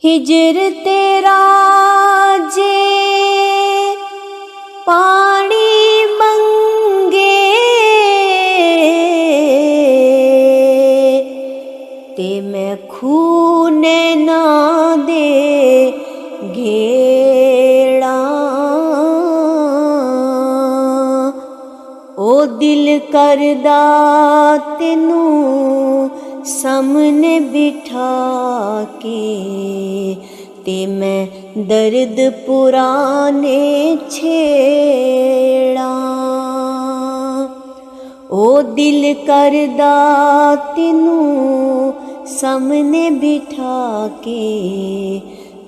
हिजर तेरा जे पानी मंगे ते मैं खूने ना दे घेड़ा। ओ दिल करदा तेनू सामने बिठा के ते मैं दर्द पुराने छेड़ा। ओ दिल करदा तेनू सामने बिठा के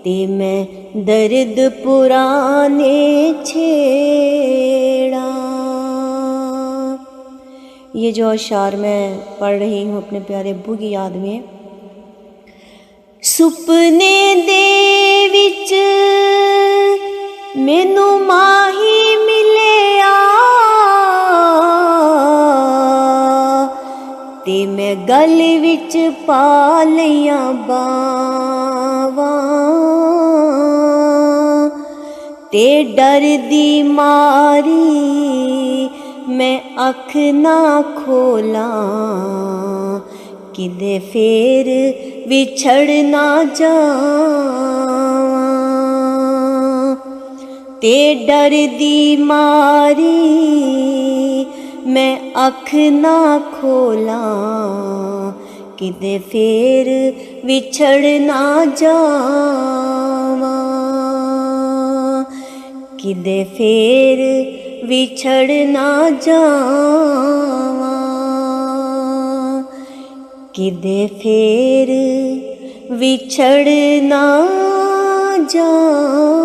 ते मैं दर्द पुराने छेड़ा। ये जो अशार मैं पढ़ रही हूँ अपने प्यारे अब्बू की याद में। सुपने दे विच मैनू माही मिलिया ते मैं गल विच पा लईयां बावां ते डर दी मारी मैं अख ना खोला किदे फेर विछड़ ना जावां। ते डर दी मारी मैं अख ना खोला किदे फेर विछड़ ना जावां। किदे फेर विछड़ ना जावां। किदे फेर विछड़ ना जावां।